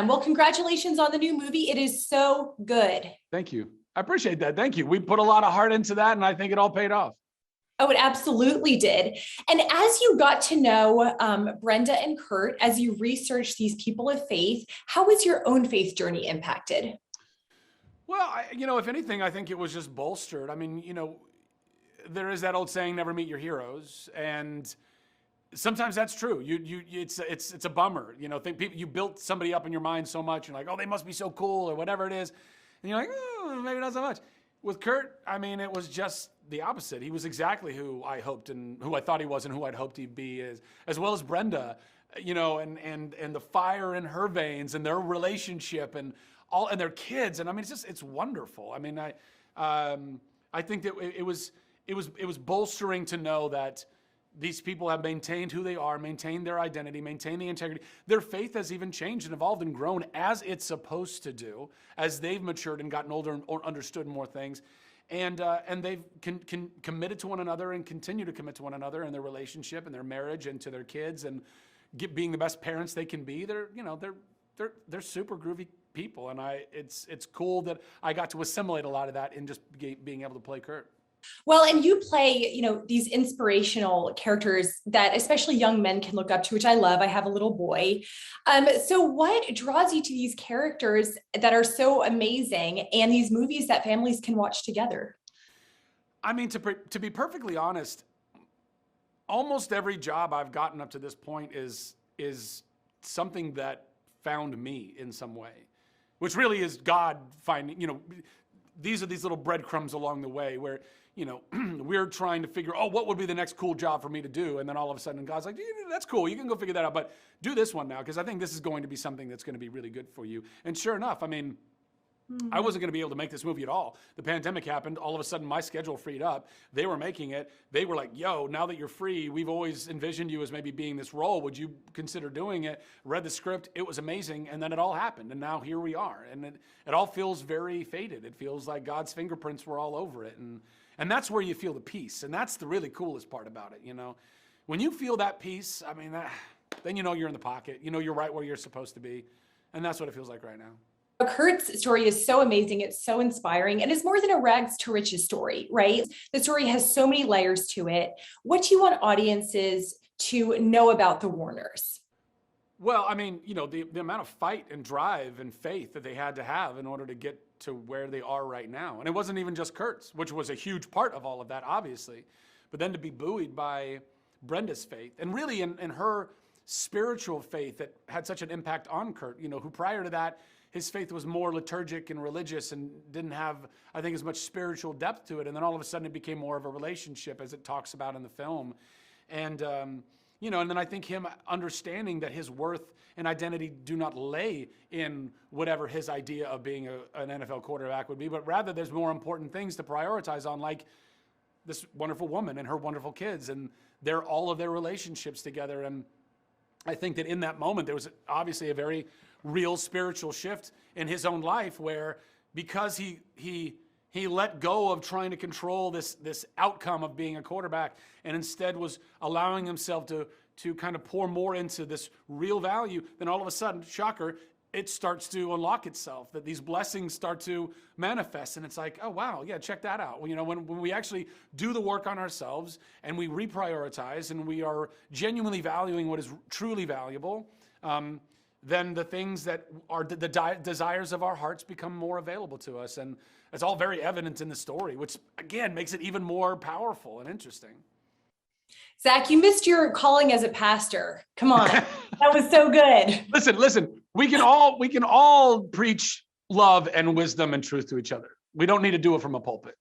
And well, congratulations on the new movie. It is so good. Thank you. I appreciate that. Thank you. We put a lot of heart into that, and I think it all paid off. Oh, it absolutely did. And as you got to know Brenda and Kurt, as you researched these people of faith, how was your own faith journey impacted? Well, if anything, I think it was just bolstered. I mean, there is that old saying, never meet your heroes. And sometimes that's true. It's a bummer. You built somebody up in your mind so much, and like, oh, they must be so cool or whatever it is. And you're like, oh, maybe not so much. With Kurt, I mean, it was just the opposite. He was exactly who I hoped and who I thought he was and who I'd hoped he'd be, as well as Brenda, and the fire in her veins and their relationship and their kids. And I mean, it's wonderful. I mean, I think that it was bolstering to know that these people have maintained who they are, maintained their identity, maintained the integrity. Their faith has even changed and evolved and grown as it's supposed to do, as they've matured and gotten older and understood more things. And they've committed to one another and continue to commit to one another in their relationship and their marriage and to their kids and being the best parents they can be. They're super groovy people. And it's cool that I got to assimilate a lot of that in just being able to play Kurt. Well, and you play, these inspirational characters that especially young men can look up to, which I love. I have a little boy. So what draws you to these characters that are so amazing and these movies that families can watch together? I mean, to be perfectly honest, almost every job I've gotten up to this point is something that found me in some way, which really is God finding, these are these little breadcrumbs along the way where, we're trying to figure, what would be the next cool job for me to do? And then all of a sudden God's like, that's cool. You can go figure that out, but do this one now, because I think this is going to be something that's going to be really good for you. And sure enough, I mean, I wasn't going to be able to make this movie at all. The pandemic happened. All of a sudden, my schedule freed up. They were making it. They were like, yo, now that you're free, we've always envisioned you as maybe being this role. Would you consider doing it? Read the script. It was amazing. And then it all happened. And now here we are. And it all feels very fated. It feels like God's fingerprints were all over it. And that's where you feel the peace. And that's the really coolest part about it, When you feel that peace, I mean, then you're in the pocket. You're right where you're supposed to be. And that's what it feels like right now. Kurt's story is so amazing. It's so inspiring. And it's more than a rags to riches story, right? The story has so many layers to it. What do you want audiences to know about the Warners? Well, I mean, the amount of fight and drive and faith that they had to have in order to get to where they are right now. And it wasn't even just Kurt's, which was a huge part of all of that, obviously. But then to be buoyed by Brenda's faith and really in her spiritual faith that had such an impact on Kurt, who prior to that, his faith was more liturgic and religious and didn't have, I think, as much spiritual depth to it. And then all of a sudden it became more of a relationship, as it talks about in the film. And, and then I think him understanding that his worth and identity do not lay in whatever his idea of being an NFL quarterback would be, but rather there's more important things to prioritize on, like this wonderful woman and her wonderful kids and all of their relationships together. And I think that in that moment, there was obviously a very real spiritual shift in his own life where, because he let go of trying to control this outcome of being a quarterback and instead was allowing himself to kind of pour more into this real value, then all of a sudden, shocker, it starts to unlock itself, that these blessings start to manifest. And it's like, oh, wow, yeah, check that out. When we actually do the work on ourselves and we reprioritize and we are genuinely valuing what is truly valuable, then the things that are the desires of our hearts become more available to us. And it's all very evident in the story, which, again, makes it even more powerful and interesting. Zach, you missed your calling as a pastor. Come on. That was so good. Listen, we can all preach love and wisdom and truth to each other. We don't need to do it from a pulpit.